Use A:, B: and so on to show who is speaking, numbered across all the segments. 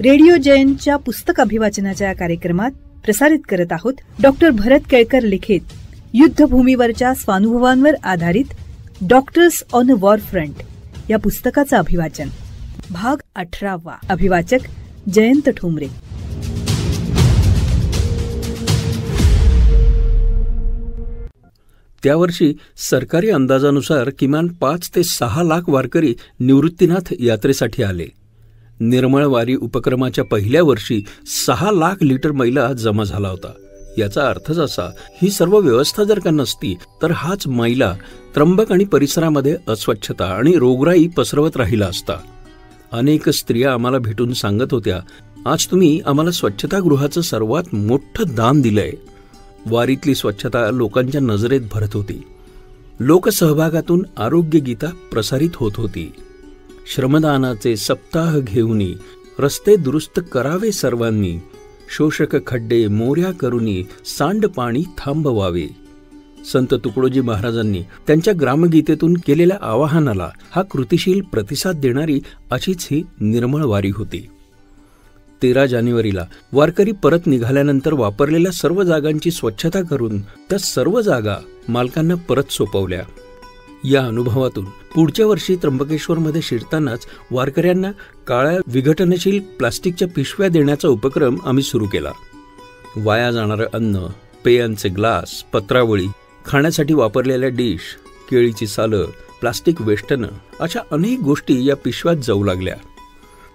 A: Radio जयंतच्या पुस्तक अभिवाचनाच्या कार्यक्रमात प्रसारित करत आहोत डॉक्टर भरत केळकर लिखित युद्धभूमीवरच्या स्वानुभवांवर आधारित doctors on a war front या पुस्तकाचं अभिवाचन. भाग 18. अभिवाचक जयंत ठोंबरे.
B: त्यावर्षी सरकारी अंदाजानुसार किमान 5 ते 6 लाख वारकरी निवृत्तीनाथ यात्रेसाठी आले. निर्मळ वारी उपक्रमाच्या पहिल्या वर्षी 6 लाख लिटर मैला जमा झाला होता. याचा अर्थच असा, ही सर्व व्यवस्था जर का नसती तर हाच मैला त्र्यंबक आणि परिसरामध्ये अस्वच्छता आणि रोगराई पसरवत राहिला असता. अनेक स्त्रिया आम्हाला भेटून सांगत होत्या, आज तुम्ही आम्हाला स्वच्छतागृहाचं सर्वात मोठं दान दिलंय. वारीतली स्वच्छता लोकांच्या नजरेत भरत होती. लोकसहभागातून आरोग्य गीता प्रसारित होत होती. श्रमदानाचे सप्ताह घेऊनी रस्ते दुरुस्त करावे सर्वांनी, शोषक खड्डे मोऱ्या करुनी सांडपाणी थांबवावे. संत तुकडोजी महाराजांनी त्यांच्या ग्रामगीतेतून केलेल्या आवाहनाला हा कृतिशील प्रतिसाद देणारी अशीच ही निर्मळ वारी होती. 13 जानेवारीला वारकरी परत निघाल्यानंतर वापरलेल्या सर्व जागांची स्वच्छता करून त्या सर्व जागा मालकांना परत सोपवल्या. या अनुभवातून पुढच्या वर्षी त्र्यंबकेश्वरमध्ये शिरतानाच वारकऱ्यांना काळ्या विघटनशील प्लास्टिकच्या पिशव्या देण्याचा उपक्रम आम्ही सुरू केला. वाया जाणारं अन्न, पेयांचे ग्लास, पत्रावळी, खाण्यासाठी वापरलेल्या डिश, केळीची सालं, प्लास्टिक वेष्टनं अशा अनेक गोष्टी या पिशव्यात जाऊ लागल्या.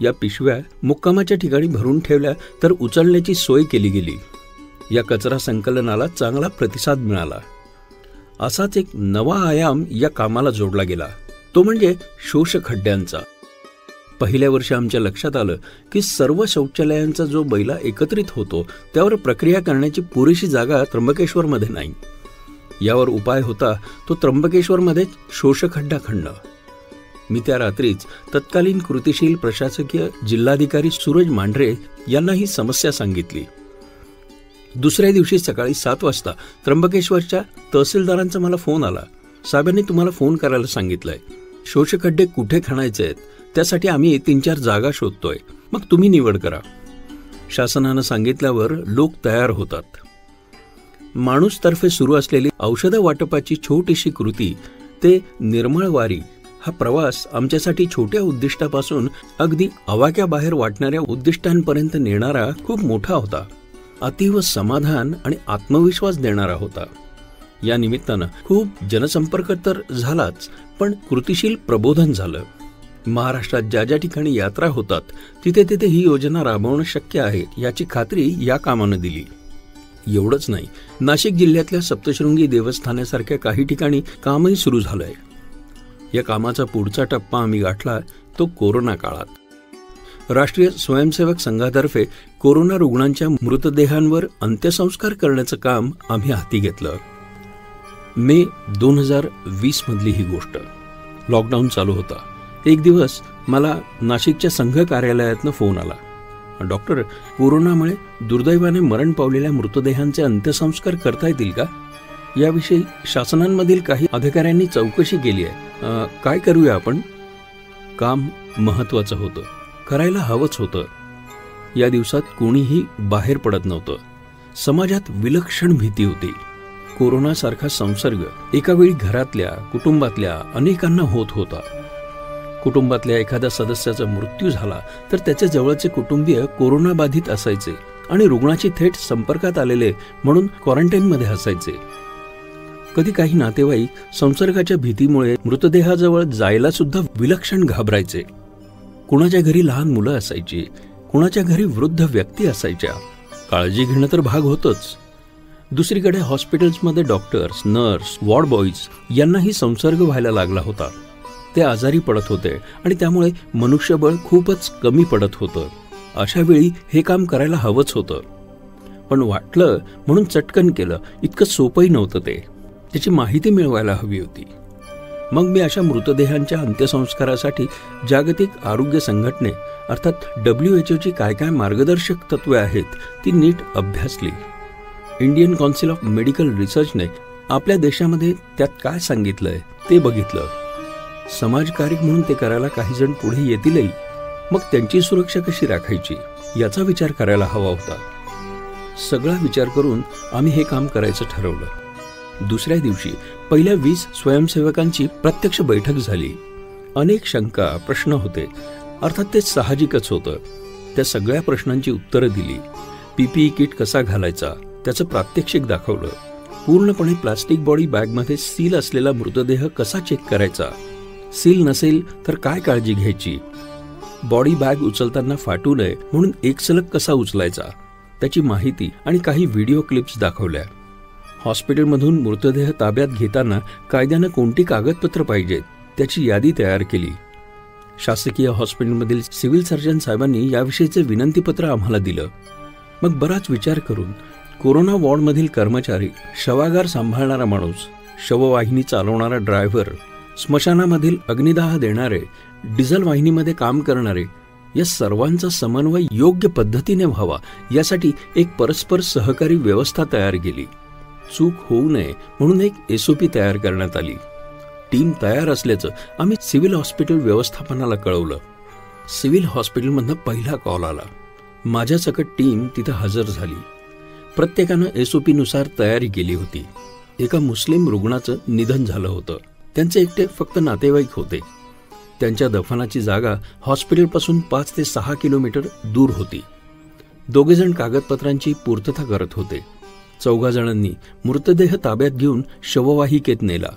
B: या पिशव्या मुक्कामाच्या ठिकाणी भरून ठेवल्या तर उचलण्याची सोय केली गेली. या कचरा संकलनाला चांगला प्रतिसाद मिळाला. असाच एक नवा आयाम या कामाला जोडला गेला, तो म्हणजे शोषखड्ड्यांचा. पहिल्या वर्षी आमच्या लक्षात आलं की सर्व शौचालयांचा जो बैला एकत्रित होतो त्यावर प्रक्रिया करण्याची पुरेशी जागा त्र्यंबकेश्वरमध्ये नाही. यावर उपाय होता तो त्र्यंबकेश्वरमध्ये शोषखड्डा खणणं. मी त्या रात्रीच तत्कालीन कृतिशील प्रशासकीय जिल्हाधिकारी सूरज मांढरे यांना ही समस्या सांगितली. दुसऱ्या दिवशी सकाळी 7 वाजता त्र्यंबकेश्वरच्या तहसीलदारांचा मला फोन आला. साहेबांनी तुम्हाला फोन करायला सांगितलंय. शोषखड्डे कुठे खणायचे आहेत त्यासाठी आम्ही 3-4 जागा शोधतोय, मग तुम्ही निवड करा. शासनानं सांगितल्यावर लोक तयार होतात. माणूसतर्फे सुरू असलेली औषध वाटपाची छोटीशी कृती ते निर्मळ वारी हा प्रवास आमच्यासाठी छोट्या उद्दिष्टापासून अगदी आवाक्याबाहेर वाटणाऱ्या उद्दिष्टांपर्यंत नेणारा खूप मोठा होता. अतीव समाधान आणि आत्मविश्वास देणारा होता. या निमित्तानं खूप जनसंपर्क तर झालाच, पण कृतिशील प्रबोधन झालं. महाराष्ट्रात ज्या ज्या ठिकाणी यात्रा होतात तिथे तिथे ही योजना राबवणं शक्य आहे याची खात्री या कामानं दिली. एवढंच नाही, नाशिक जिल्ह्यातल्या सप्तशृंगी देवस्थानासारख्या काही ठिकाणी कामही सुरू झालंय. या कामाचा पुढचा टप्पा आम्ही गाठला तो कोरोना काळात. राष्ट्रीय स्वयंसेवक संघातर्फे कोरोना रुग्णांच्या मृतदेहांवर अंत्यसंस्कार करण्याचं काम आम्ही हाती घेतलं. मे 2020 मधली ही गोष्ट. लॉकडाऊन चालू होता. एक दिवस मला नाशिकच्या संघ कार्यालयातनं फोन आला. डॉक्टर, कोरोनामुळे दुर्दैवाने मरण पावलेल्या मृतदेहांचे अंत्यसंस्कार करता येतील का? याविषयी शासनांमधील काही अधिकाऱ्यांनी चौकशी केली आहे. काय करूया आपण? काम महत्वाचं होतं, करायला हवंच होतं. या दिवसात कोणीही बाहेर पडत नव्हतं. समाजात विलक्षण भीती होती. कोरोनासारखा संसर्ग एका वेळी घरातल्या, कुटुंबातल्या अनेकांना होत होता. कुटुंबातल्या एखाद्या सदस्याचा मृत्यू झाला तर त्याचे जवळचे कुटुंबीय कोरोनाबाधित असायचे आणि रुग्णाची थेट संपर्कात आलेले म्हणून क्वारंटाईनमध्ये असायचे. कधी काही नातेवाईक संसर्गाच्या भीतीमुळे मृतदेहाजवळ जायला सुद्धा विलक्षण घाबरायचे. कुणाच्या घरी लहान मुलं असायची, कुणाच्या घरी वृद्ध व्यक्ती असायच्या. काळजी घेणं तर भाग होतच. दुसरीकडे हॉस्पिटल्समध्ये डॉक्टर्स, नर्स, वॉर्ड बॉईज यांनाही संसर्ग व्हायला लागला होता. ते आजारी पडत होते आणि त्यामुळे मनुष्यबळ खूपच कमी पडत होतं. अशा वेळी हे काम करायला हवंच होतं, पण वाटलं म्हणून चटकन केलं इतकं सोपंही नव्हतं. त्याची माहिती मिळवायला हवी होती. मग मी अशा मृतदेहांच्या अंत्यसंस्कारासाठी जागतिक आरोग्य संघटने अर्थात WHO काय काय मार्गदर्शक तत्वे आहेत ती नीट अभ्यासली. इंडियन काउन्सिल ऑफ मेडिकल रिसर्चने आपल्या देशामध्ये त्यात काय सांगितलंय ते बघितलं. समाजकार्य म्हणून ते करायला काही जण पुढे येतीलही. मग त्यांची सुरक्षा कशी राखायची याचा विचार करायला हवा होता. सगळा विचार करून आम्ही हे काम करायचं ठरवलं. दुसऱ्या दिवशी पहिल्या 20 स्वयंसेवकांची प्रत्यक्ष बैठक झाली. अनेक शंका, प्रश्न होते. अर्थात ते साहजिकच होतं. त्या सगळ्या प्रश्नांची उत्तरं दिली. PPE किट कसा घालायचा त्याचं प्रात्यक्षिक दाखवलं. पूर्णपणे प्लास्टिक बॉडी बॅगमध्ये सील असलेला मृतदेह कसा चेक करायचा, सील नसेल तर काय काळजी घ्यायची, बॉडी बॅग उचलताना फाटू नये म्हणून एक सलग कसा उचलायचा, त्याची माहिती आणि काही व्हिडिओ क्लिप्स दाखवल्या. हॉस्पिटलमधून मृतदेह ताब्यात घेताना कायद्यानं कोणती कागदपत्र पाहिजेत त्याची यादी तयार केली. शासकीय हॉस्पिटलमधील सिव्हिल सर्जन साहेबांनी याविषयीचे विनंतीपत्र आम्हाला दिलं. मग बराच विचार करून कोरोना वॉर्डमधील कर्मचारी, शवागार सांभाळणारा माणूस, शववाहिनी चालवणारा ड्रायव्हर, स्मशानामधील अग्निदाह देणारे, डिझेल वाहिनीमध्ये काम करणारे, या सर्वांचा समन्वय योग्य पद्धतीने व्हावा यासाठी एक परस्पर सहकारी व्यवस्था तयार केली. चूक होऊ नये म्हणून एक SOP तयार करण्यात आली. टीम तयार असल्याचं आम्ही सिव्हिल हॉस्पिटल व्यवस्थापनाला कळवलं. सिव्हिल हॉस्पिटलमधनं पहिला कॉल आला. माझ्या सकट टीम तिथं हजर झाली. प्रत्येकानं SOP नुसार तयारी केली होती. एका मुस्लिम रुग्णाचं निधन झालं होतं. त्यांचे एकटे फक्त नातेवाईक होते. त्यांच्या दफनाची जागा हॉस्पिटलपासून 5 ते 6 किलोमीटर दूर होती. 2 जण कागदपत्रांची पूर्तता करत होते. 4 जणांनी मृतदेह ताब्यात घेऊन शववाहिकेत नेला.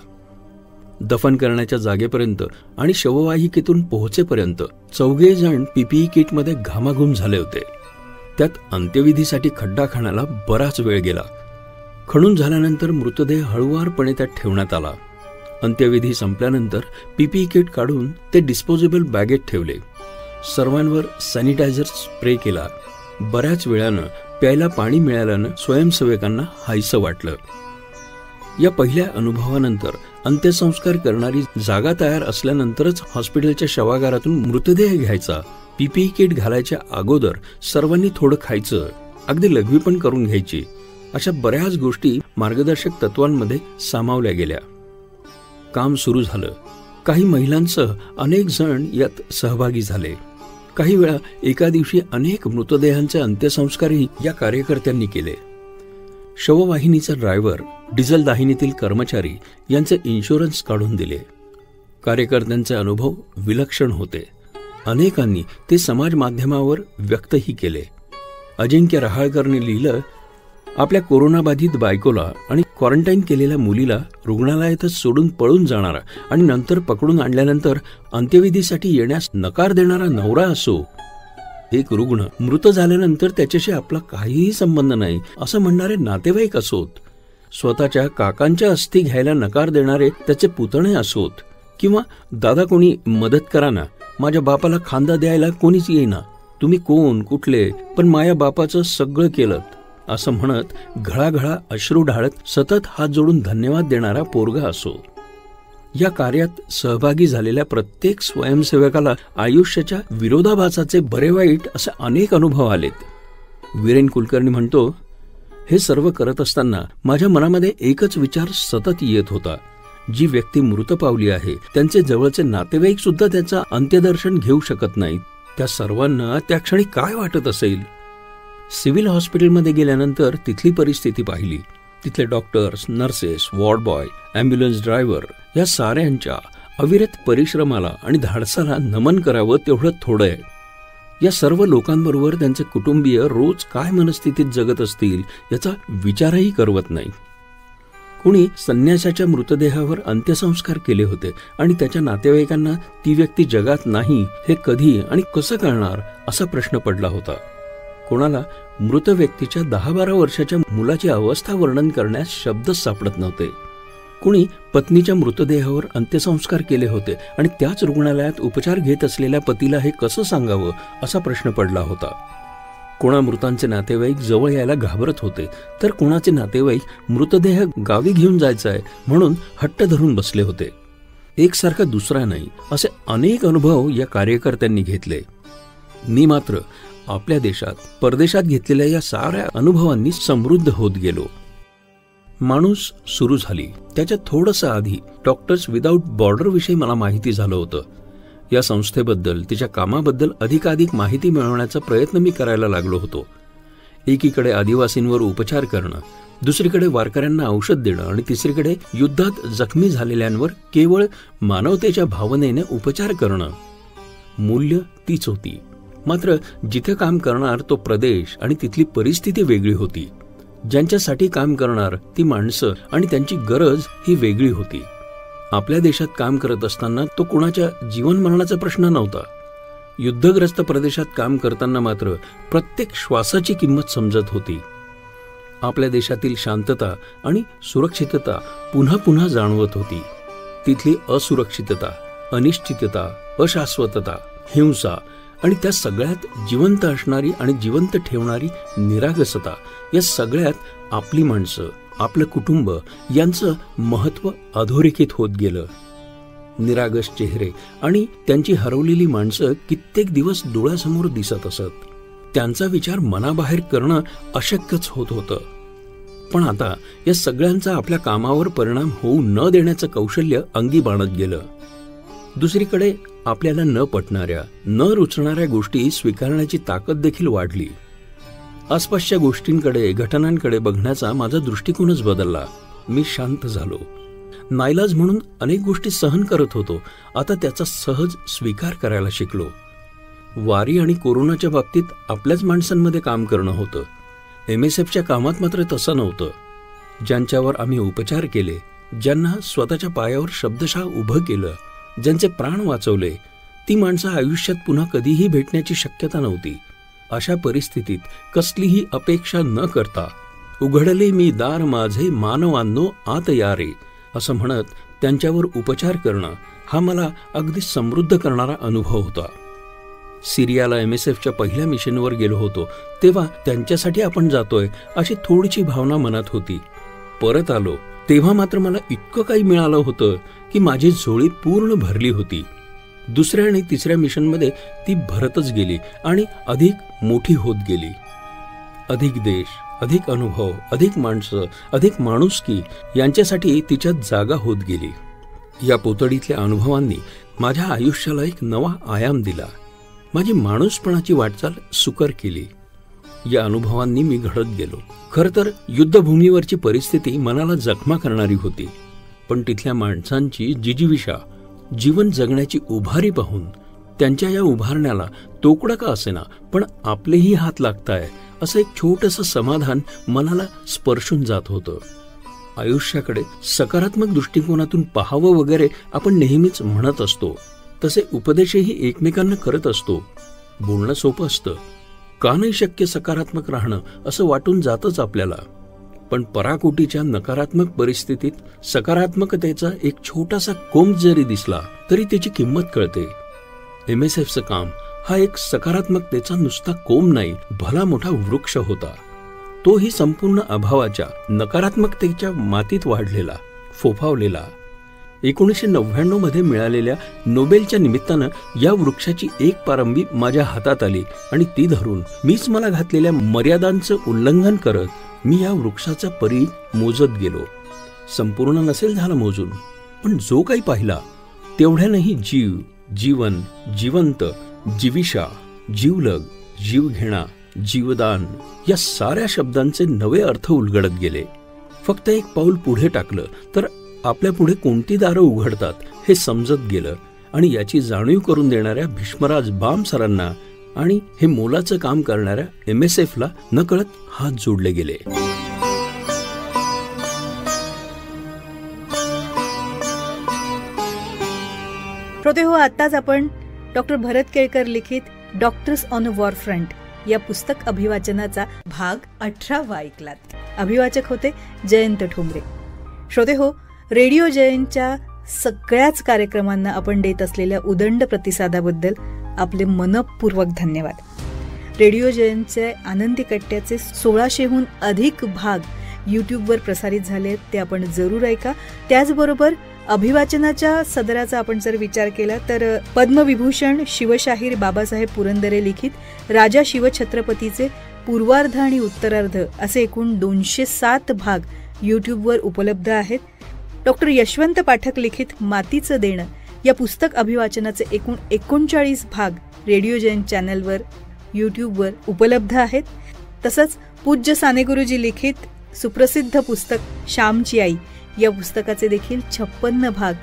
B: दफन करण्याच्या जागेपर्यंत आणि शववाहिकेतून पोहोचेपर्यंत 4 जण PPE किटमध्ये घामाघूम झाले होते. त्यात अंत्यविधीसाठी खड्डा खणायला बराच वेळ गेला. खणून झाल्यानंतर मृतदेह हळुवारपणे त्यात ठेवण्यात आला. अंत्यविधी संपल्यानंतर PPE किट काढून ते डिस्पोजेबल बॅगेत ठेवले. सर्वांवर सॅनिटायझर स्प्रे केला. बऱ्याच वेळानं प्यायला पाणी मिळाल्यानं स्वयंसेवकांना हायसं वाटलं. या पहिल्या अनुभवानंतर अंत्यसंस्कार करणारी जागा तयार असल्यानंतरच हॉस्पिटलच्या शवागारातून मृतदेह घ्यायचा. PPE किट घालायच्या अगोदर सर्वांनी थोडं खायचं, अगदी लघवी पण करून घ्यायची, अशा बऱ्याच गोष्टी मार्गदर्शक तत्वांमध्ये सामावल्या गेल्या. काम सुरू झालं. काही महिलांसह अनेक जण यात सहभागी झाले. काही वेळा एका दिवशी अनेक मृतदेहांचे अंत्यसंस्कारही या कार्यकर्त्यांनी केले. शववाहिनीचा ड्रायव्हर, डिझेल दाहिनीतील कर्मचारी यांचे इन्शुरन्स काढून दिले. कार्यकर्त्यांचे अनुभव विलक्षण होते. अनेकांनी ते समाज माध्यमावर व्यक्तही केले. अजिंक्य रहाळकरने लिहिलं, आपल्या कोरोनाबाधित बायकोला आणि क्वारंटाईन केलेल्या मुलीला रुग्णालयातच सोडून पळून जाणारा आणि नंतर पकडून आणल्यानंतर अंत्यविधीसाठी येण्यास नकार देणारा नवरा असो, एक रुग्ण मृत झाल्यानंतर त्याच्याशी आपला काहीही संबंध नाही असं म्हणणारे नातेवाईक असोत, स्वतःच्या काकांच्या अस्थी घ्यायला नकार देणारे त्याचे पुतणे असोत, किंवा दादा कोणी मदत करा ना, माझ्या बापाला खांदा द्यायला कोणीच येईना, तुम्ही कोण कुठले, पण माया बापाचं सगळं केलं असं म्हणत घळाघळा अश्रू ढाळत सतत हात जोडून धन्यवाद देणारा पोरगा असो. या कार्यात सहभागी झालेल्या प्रत्येक स्वयंसेवकाला आयुष्याच्या विरोधाभासाचे बरे वाईट असे अनेक अनुभव आलेत. वीरेन कुलकर्णी म्हणतो, हे सर्व करत असताना माझ्या मनामध्ये एकच विचार सतत येत होता, जी व्यक्ती मृत पावली आहे त्यांचे जवळचे नातेवाईक सुद्धा त्याचं अंत्यदर्शन घेऊ शकत नाहीत. त्या सर्वांना त्या क्षणी काय वाटत असेल. सिव्हिल हॉस्पिटलमध्ये गेल्यानंतर तिथली परिस्थिती पाहिली. तिथले doctors, nurses, ward boy, ambulance driver या साऱ्यांच्या अविरत परिश्रमाला आणि धाडसाला नमन करावं तेवढं थोडं आहे. या सर्व लोकांबरोबर त्यांचे कुटुंबीय रोज काय मनस्थितीत जगत असतील याचा विचारही करवत नाही. कुणी संन्यासाच्या मृतदेहावर अंत्यसंस्कार केले होते आणि त्याच्या नातेवाईकांना ती व्यक्ती जगात नाही हे कधी आणि कसं कळणार असा प्रश्न पडला होता. कोणाला मृत व्यक्तीच्या 10-12 वर्षाच्या मुलाची अवस्था वर्णन करण्यास शब्दच सापडत नव्हते. कुणी पत्नीच्या मृतदेहावर अंत्यसंस्कार केले होते आणि त्याच रुग्णालयात उपचार घेत असलेल्या पतीला हे कसं सांगावं असा प्रश्न पडला होता. कोणा मृतांचे नातेवाईक जवळ यायला घाबरत होते, तर कोणाचे नातेवाईक मृतदेह गावी घेऊन जायचा आहे म्हणून हट्ट धरून बसले होते. एकसारखा दुसरा नाही असे अनेक अनुभव या कार्यकर्त्यांनी घेतले. मी मात्र आपल्या देशात परदेशात घेतलेल्या या साऱ्या अनुभवांनी समृद्ध होत गेलो. माणूस सुरू झाली त्याच्या थोडंसं आधी डॉक्टर्स विदाऊट बॉर्डर विषयी मला माहिती झालं होतं. या संस्थेबद्दल, तिच्या कामाबद्दल अधिकाधिक माहिती मिळवण्याचा प्रयत्न मी करायला लागलो होतो. एकीकडे आदिवासींवर उपचार करणं, दुसरीकडे वारकऱ्यांना औषध देणं आणि तिसरीकडे युद्धात जखमी झालेल्यांवर केवळ मानवतेच्या भावनेने उपचार करणं. मूल्य तीच होती, मात्र जिथे काम करणार तो प्रदेश आणि तिथली परिस्थिती वेगळी होती. ज्यांच्यासाठी काम करणार ती माणसं आणि त्यांची गरज ही वेगळी होती. आपल्या देशात काम करत असताना तो कुणाच्या जीवनमरणाचा प्रश्न नव्हता. युद्धग्रस्त प्रदेशात काम करताना मात्र प्रत्येक श्वासाची किंमत समजत होती. आपल्या देशातील शांतता आणि सुरक्षितता पुन्हा पुन्हा जाणवत होती. तिथली असुरक्षितता, अनिश्चितता, अशाश्वतता, हिंसा आणि त्या सगळ्यात जिवंत असणारी आणि जिवंत ठेवणारी निरागसता, या सगळ्यात आपली माणसं, आपलं कुटुंब यांचं महत्त्व अधोरेखित होत गेलं. निरागस चेहरे आणि त्यांची हरवलेली माणसं कित्येक दिवस डोळ्यासमोर दिसत असत. त्यांचा विचार मनाबाहेर करणं अशक्यच होत होतं. पण आता या सगळ्यांचा आपल्या कामावर परिणाम होऊ न देण्याचं कौशल्य अंगी बाणत गेलं. दुसरीकडे आपल्याला न पटणाऱ्या, न रुचणाऱ्या गोष्टी स्वीकारण्याची ताकद देखील वाढली. आसपासच्या गोष्टींकडे, घटनांकडे बघण्याचा माझा दृष्टिकोनच बदलला. मी शांत झालो. नाईलाज म्हणून अनेक गोष्टी सहन करत होतो, आता त्याचा सहज स्वीकार करायला शिकलो. वारी आणि कोरोनाच्या बाबतीत आपल्याच माणसांमध्ये काम करणं होतं. MSFच्या कामात मात्र तसं नव्हतं. ज्यांच्यावर आम्ही उपचार केले, ज्यांना स्वतःच्या पायावर शब्दशः उभं केलं, ज्यांचे प्राण वाचवले, ती माणसं आयुष्यात पुन्हा कधीही भेटण्याची शक्यता नव्हती. अशा परिस्थितीत कसलीही अपेक्षा न करता उघडले मी दार माझे मानवांनो आत या रे असं म्हणत त्यांच्यावर उपचार करणं हा मला अगदी समृद्ध करणारा अनुभव होता. सिरियाला MSFच्या पहिल्या मिशनवर गेलो होतो तेव्हा त्यांच्यासाठी आपण जातोय अशी थोडीशी भावना मनात होती. परत आलो तेव्हा मात्र मला इतकं काही मिळालं होतं की माझी झोळी पूर्ण भरली होती. दुसऱ्या आणि तिसऱ्या मिशनमध्ये ती भरतच गेली आणि अधिक मोठी होत गेली. अधिक देश, अधिक अनुभव, अधिक माणसं, अधिक माणुसकी यांच्यासाठी तिच्यात जागा होत गेली. या पोतडीतल्या अनुभवांनी माझ्या आयुष्याला एक नवा आयाम दिला. माझी माणूसपणाची वाटचाल सुकर केली. या अनुभवांनी मी घडत गेलो. खरं तर युद्धभूमीवरची परिस्थिती मनाला जखमा करणारी होती, पण तिथल्या माणसांची जिजीविषा, जीवन जगण्याची उभारी पाहून त्यांच्या या उभारण्याला तोकडं का असेना पण आपलेही हात लागताय असं एक छोटंसं समाधान मनाला स्पर्शून जात होतं. आयुष्याकडे सकारात्मक दृष्टिकोनातून पाहावं वगैरे आपण नेहमीच म्हणत असतो, तसे उपदेशही एकमेकांना करत असतो. बोलणं सोपं असतं, का नाही शक्य सकारात्मक राहणं असं वाटून जातच आपल्याला. पण पराकोटीच्या नकारात्मक परिस्थितीत सकारात्मकतेचा एक छोटासा कोंब जरी दिसला तरी त्याची किंमत कळते. MSFचं काम हा एक सकारात्मकतेचा नुसता कोंब नाही, भला मोठा वृक्ष होता. तोही संपूर्ण अभावाच्या, नकारात्मकतेच्या मातीत वाढलेला, फोफावलेला. 1999 मध्ये मिळालेल्या नोबेलच्या निमित्तानं या वृक्षाची एक पारंबी माझ्या हातात आली आणि ती धरून मीच मला घातलेल्या मर्यादांचं उल्लंघन करत मी या वृक्षाचा परी मोजत गेलो. संपूर्ण नसेल झाला मोजून, पण जो काही पाहिला तेवढ्यानंही जीव, जीवन, जिवंत, जिविषा, जीवलग, जीवघेणा, जीवदान या साऱ्या शब्दांचे नवे अर्थ उलगडत गेले. फक्त एक पाऊल पुढे टाकलं तर आपल्या पुढे कोणती दारं उघडतात हे समजत गेलं आणि याची जाणीव करून देणाऱ्या भीष्मराज बाम सरांना आणि हे मोलाचं काम करणाऱ्या MSFला नकळत हात जोडले गेले.
A: श्रोते हो, आताच आपण डॉक्टर भरत केळकर लिखित doctors on a war front या पुस्तक अभिवाचनाचा भाग 18 ऐकलात. अभिवाचक होते जयंत ठोंबरे. श्रोते हो, रेडिओ जयंतच्या सगळ्याच कार्यक्रमांना आपण देत असलेल्या उदंड प्रतिसादाबद्दल आपले मनपूर्वक धन्यवाद. रेडिओ जयंतचे आनंदी कट्ट्याचे 1600हून अधिक भाग यूट्यूबवर प्रसारित झाले, ते आपण जरूर ऐका. त्याचबरोबर अभिवाचनाच्या सदराचा आपण जर विचार केला तर पद्मविभूषण शिवशाहीर बाबासाहेब पुरंदरे लिखित राजा शिवछत्रपतीचे पूर्वार्ध आणि उत्तरार्ध असे एकूण 207 भाग यूट्यूबवर उपलब्ध आहेत. डॉक्टर यशवंत पाठक लिखित मातीचं देणं या पुस्तक अभिवाचनाचे एकूण 39 भाग रेडिओ जयंत चॅनलवर, यूट्यूबवर उपलब्ध आहेत. तसंच पूज्य साने गुरुजी लिखित सुप्रसिद्ध पुस्तक श्यामची आई या पुस्तकाचे देखील 56 भाग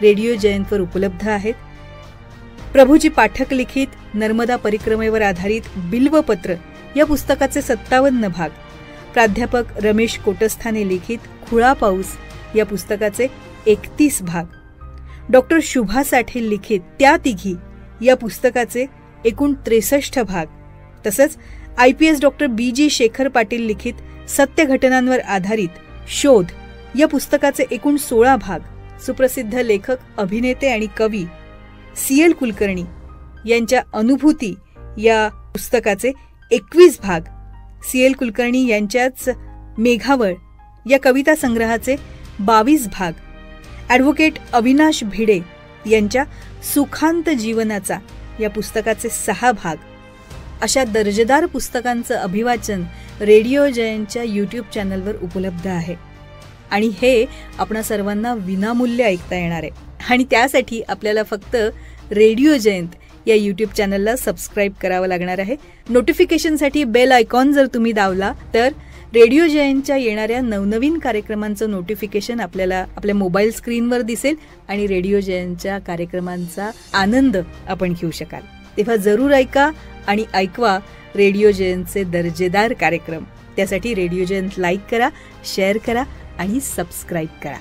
A: रेडिओ जयंतवर उपलब्ध आहेत. प्रभूजी पाठक लिखित नर्मदा परिक्रमेवर आधारित बिल्वपत्र या पुस्तकाचे 57 भाग, प्राध्यापक रमेश कोटस्थाने लिखित खुळा पाऊस या पुस्तकाचे 31 भाग, डॉक्टर शुभा साठे लिखित त्या तिघी या पुस्तकाचे एकूण 63 भाग, तसंच IPS doctor BG Shekhar Patil लिखित सत्य घटनांवर आधारित शोध या पुस्तकाचे एकूण 16 भाग, सुप्रसिद्ध लेखक, अभिनेते आणि कवी CL कुलकर्णी यांच्या अनुभूती या पुस्तकाचे 21 भाग, CL कुलकर्णी यांच्याच मेघावळ या कविता संग्रहाचे 22 भाग, ॲडव्होकेट अविनाश भिडे यांच्या सुखांत जीवनाचा या पुस्तकाचे 6 भाग, अशा दर्जेदार पुस्तकांचं अभिवाचन रेडिओ जयंतच्या यूट्यूब चॅनलवर उपलब्ध आहे. आणि हे आपणा सर्वांना विनामूल्य ऐकता येणार आहे. आणि त्यासाठी आपल्याला फक्त रेडिओ जयंत या यूट्यूब चॅनलला सबस्क्राईब करावं लागणार आहे. नोटिफिकेशनसाठी बेल आयकॉन जर तुम्ही दावला तर रेडिओ जयंतच्या येणाऱ्या नवनवीन कार्यक्रमांचं नोटिफिकेशन आपल्याला आपल्या मोबाईल स्क्रीनवर दिसेल आणि रेडिओ जयंतच्या कार्यक्रमांचा आनंद आपण घेऊ शकाल. तेव्हा जरूर ऐका आणि ऐकवा रेडिओ जयंतचे दर्जेदार कार्यक्रम. त्यासाठी रेडिओ जयंत लाईक करा, शेअर करा आणि सबस्क्राईब करा.